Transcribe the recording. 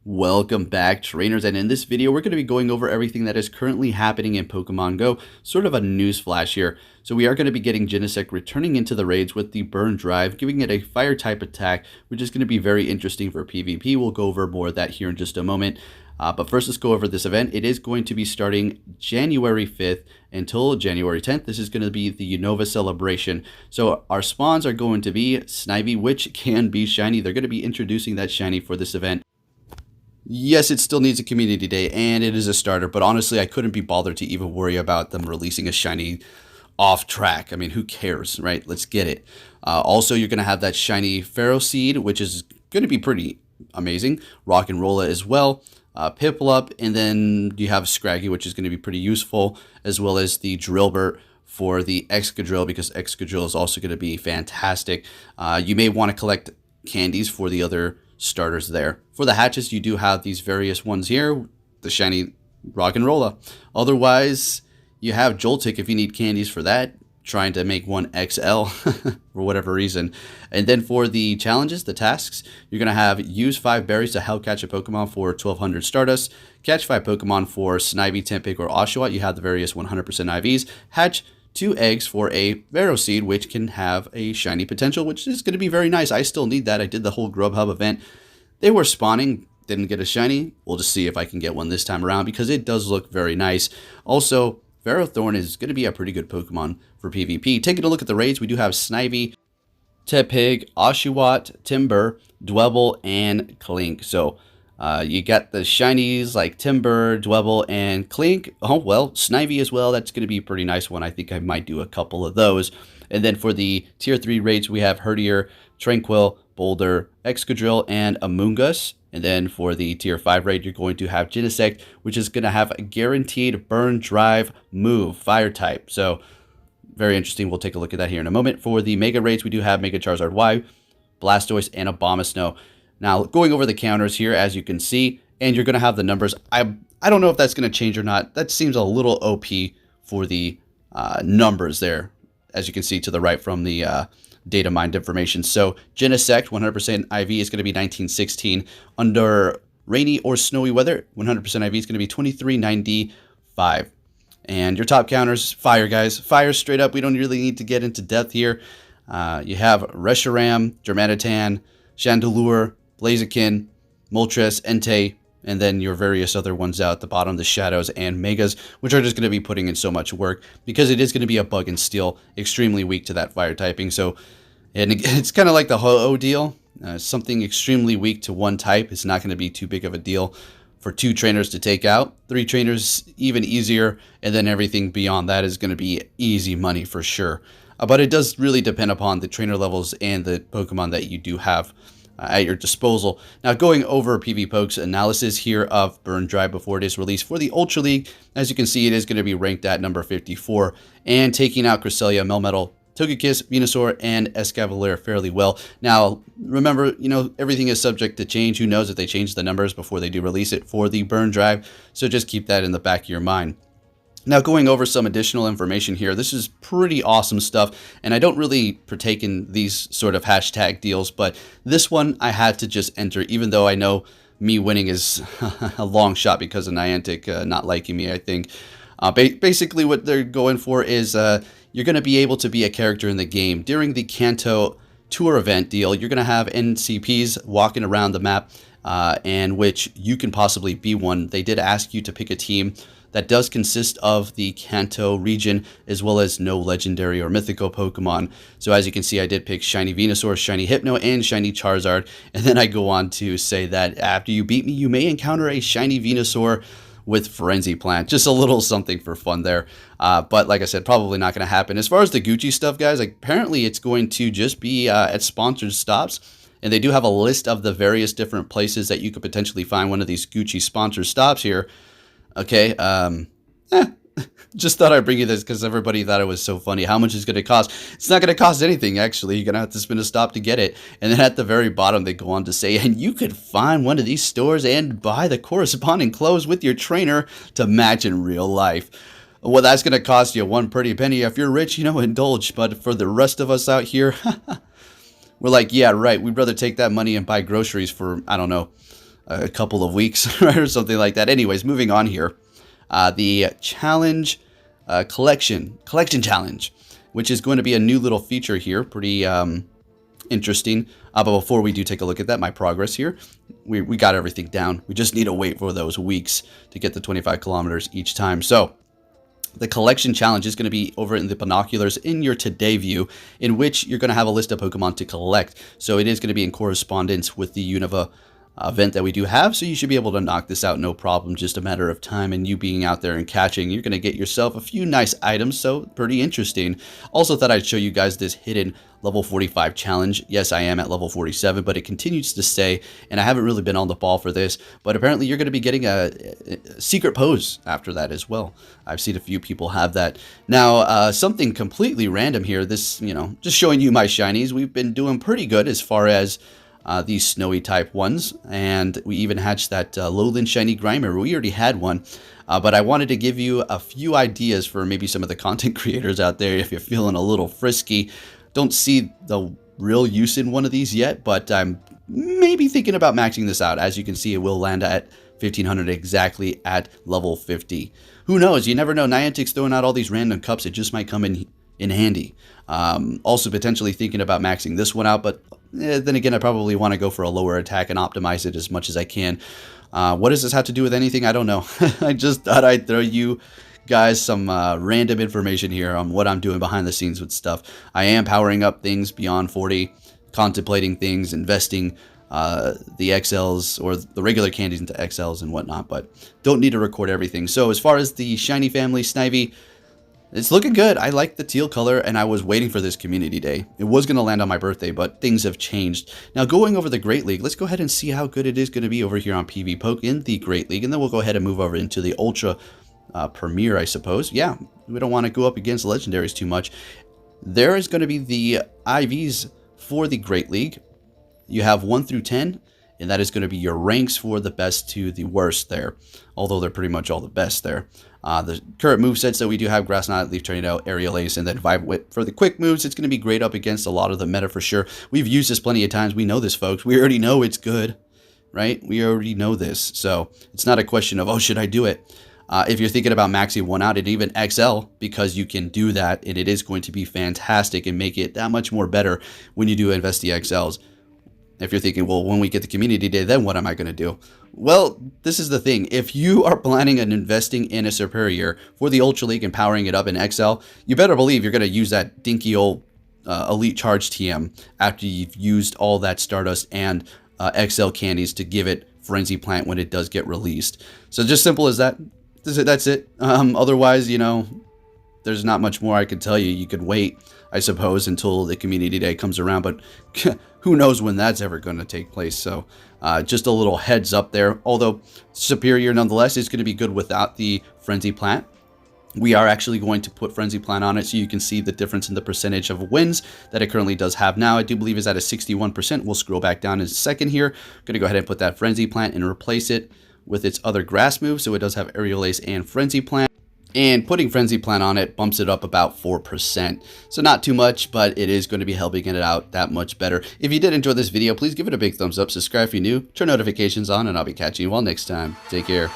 Welcome back, trainers, and in this video we're going to be going over everything that is currently happening in Pokemon Go, sort of a news flash here. So we are going to be getting Genesect returning into the raids with the Burn Drive, giving it a fire type attack, which is going to be very interesting for PvP. We'll go over more of that here in just a moment. But first, let's go over this event. It is going to be starting January 5th until January 10th. This is going to be the Unova celebration. So our spawns are going to be Snivy, which can be shiny. They're going to be introducing that shiny for this event. Yes, it still needs a community day, and it is a starter, but honestly, I couldn't be bothered to even worry about them releasing a shiny off track. I mean, who cares, right? Let's get it. Also, you're going to have that shiny Pharaoh Seed, which is going to be pretty amazing. Rock and Rolla as well. Piplup, and then you have Scraggy, which is going to be pretty useful, as well as the Drillburt for the Excadrill, because Excadrill is also going to be fantastic. You may want to collect candies for the other starters there. For the hatches, you do have these various ones here, the shiny Rock and Rolla. Otherwise, you have Joltik if you need candies for that, trying to make one XL for whatever reason. And then for the challenges, the tasks, you're going to have use 5 berries to help catch a Pokemon for 1200 Stardust, catch 5 Pokemon for Snivy, Pvpoke, or Oshawott. You have the various 100% IVs, hatch 2 eggs for a Pharaoh Seed, which can have a shiny potential, which is going to be very nice. I still need that. I did the whole Grubhub event. They were spawning, didn't get a shiny. We'll just see if I can get one this time around, because it does look very nice. Also, Ferrothorn is going to be a pretty good Pokemon for PvP. Taking a look at the raids, we do have Snivy, Tepig, Oshawott, Timber, Dwebble, and Clink. So you got the shinies like Timber, Dwebble, and Clink. Oh, well, Snivy as well. That's going to be a pretty nice one. I think I might do a couple of those. And then for the Tier 3 raids, we have Herdier, Tranquil, Boulder, Excadrill, and Amoonguss. And then for the Tier 5 raid, you're going to have Genesect, which is going to have a guaranteed Burn Drive move, Fire type. So very interesting. We'll take a look at that here in a moment. For the Mega raids, we do have Mega Charizard Y, Blastoise, and Abomasnow. Now, going over the counters here, as you can see, and you're going to have the numbers. I don't know if that's going to change or not. That seems a little OP for the numbers there, as you can see to the right from the data mined information. So Genesect 100% IV is going to be 1916. Under rainy or snowy weather, 100% IV is going to be 2395. And your top counters, fire, guys. Fire straight up. We don't really need to get into depth here. You have Reshiram, Germanitan, Chandelure, Blaziken, Moltres, Entei, and then your various other ones out at the bottom, the Shadows and Megas, which are just going to be putting in so much work, because it is going to be a Bug and Steel, extremely weak to that fire typing. So, and it's kind of like the Ho-Oh deal. Something extremely weak to one type is not going to be too big of a deal for 2 trainers to take out. 3 trainers, even easier, and then everything beyond that is going to be easy money for sure. But it does really depend upon the trainer levels and the Pokemon that you do have at your disposal. Now, going over Pvpoke's analysis here of Burn Drive before it is released for the Ultra League, as you can see, it is going to be ranked at number 54, and taking out Cresselia, Melmetal, Togekiss, Venusaur, and Escavalier fairly well. Now, remember, everything is subject to change. Who knows if they change the numbers before they do release it for the Burn Drive, so just keep that in the back of your mind. Now, going over some additional information here, this is pretty awesome stuff, and I don't really partake in these sort of hashtag deals, but this one I had to just enter, even though I know me winning is a long shot because of Niantic not liking me, I think. Basically, what they're going for is you're going to be able to be a character in the game. During the Kanto tour event deal, you're going to have NCPs walking around the map, and which you can possibly be one. They did ask you to pick a team that does consist of the Kanto region, as well as no legendary or mythical Pokemon. So as you can see, I did pick Shiny Venusaur, Shiny Hypno, and Shiny Charizard. And then I go on to say that after you beat me, you may encounter a Shiny Venusaur with Frenzy Plant. Just a little something for fun there. But like I said, probably not going to happen. As far as the Gucci stuff, guys, apparently it's going to just be at sponsored stops. And they do have a list of the various different places that you could potentially find one of these Gucci sponsored stops here. Okay, just thought I'd bring you this because everybody thought it was so funny. How much is it going to cost? It's not going to cost anything, actually. You're going to have to spin a stop to get it. And then at the very bottom, they go on to say, and you could find one of these stores and buy the corresponding clothes with your trainer to match in real life. Well, that's going to cost you one pretty penny. If you're rich, indulge. But for the rest of us out here, we're like, yeah, right. We'd rather take that money and buy groceries for, I don't know, a couple of weeks, right, or something like that. Anyways, moving on here. The challenge collection challenge, which is going to be a new little feature here. Pretty interesting. But before we do take a look at that, my progress here, we got everything down. We just need to wait for those weeks to get the 25 kilometers each time. So the collection challenge is going to be over in the binoculars in your today view, in which you're going to have a list of Pokemon to collect. So it is going to be in correspondence with the Unova event that we do have, so you should be able to knock this out no problem. Just a matter of time and you being out there and catching. You're going to get yourself a few nice items, so pretty interesting. Also thought I'd show you guys this hidden level 45 challenge. Yes, I am at level 47, but it continues to stay, and I haven't really been on the ball for this, but apparently you're going to be getting a secret pose after that as well. I've seen a few people have that. Now, something completely random here. This, just showing you my shinies. We've been doing pretty good as far as these snowy type ones, and we even hatched that lowland shiny Grimer. We already had one, but I wanted to give you a few ideas for maybe some of the content creators out there if you're feeling a little frisky. Don't see the real use in one of these yet, but I'm maybe thinking about maxing this out. As you can see, it will land at 1500 exactly at level 50. Who knows? You never know. Niantic's throwing out all these random cups. It just might come in handy. Also potentially thinking about maxing this one out, but then again, I probably want to go for a lower attack and optimize it as much as I can. What does this have to do with anything? I don't know. I just thought I'd throw you guys some random information here on what I'm doing behind the scenes with stuff. I am powering up things beyond 40, contemplating things, investing the XLs or the regular candies into XLs and whatnot, but don't need to record everything. So as far as the shiny family, Snivy, it's looking good. I like the teal color, and I was waiting for this community day. It was going to land on my birthday, but things have changed. Now, going over the Great League, let's go ahead and see how good it is going to be over here on Pvpoke in the Great League, and then we'll go ahead and move over into the Ultra Premier, I suppose. Yeah, we don't want to go up against legendaries too much. There is going to be the IVs for the Great League. You have 1 through 10, and that is going to be your ranks for the best to the worst there, although they're pretty much all the best there. The current movesets that we do have: Grass Knot, Leaf Tornado, Aerial Ace, and then Vibe Whip. For the quick moves, it's going to be great up against a lot of the meta for sure. We've used this plenty of times. We know this, folks. We already know it's good, right? We already know this. So it's not a question of, oh, should I do it? If you're thinking about maxing one out, and even XL, because you can do that, and it is going to be fantastic and make it that much more better when you do invest the XLs. If you're thinking, well, when we get the community day, then what am I going to do? Well, this is the thing. If you are planning on investing in a superior for the Ultra League and powering it up in XL, you better believe you're going to use that dinky old Elite Charge TM after you've used all that Stardust and XL candies to give it Frenzy Plant when it does get released. So just simple as that. That's it. Otherwise, there's not much more I could tell you. You could wait, I suppose, until the community day comes around, but who knows when that's ever going to take place. So just a little heads up there. Although superior nonetheless is going to be good without the Frenzy Plant. We are actually going to put Frenzy Plant on it so you can see the difference in the percentage of wins that it currently does have now. I do believe is at a 61%. We'll scroll back down in a second here. I'm going to go ahead and put that Frenzy Plant and replace it with its other grass move. So it does have Aerial Ace and Frenzy Plant. And putting Frenzy Plant on it bumps it up about 4%. So not too much, but it is going to be helping it out that much better. If you did enjoy this video, please give it a big thumbs up, subscribe if you're new, turn notifications on, and I'll be catching you all next time. Take care.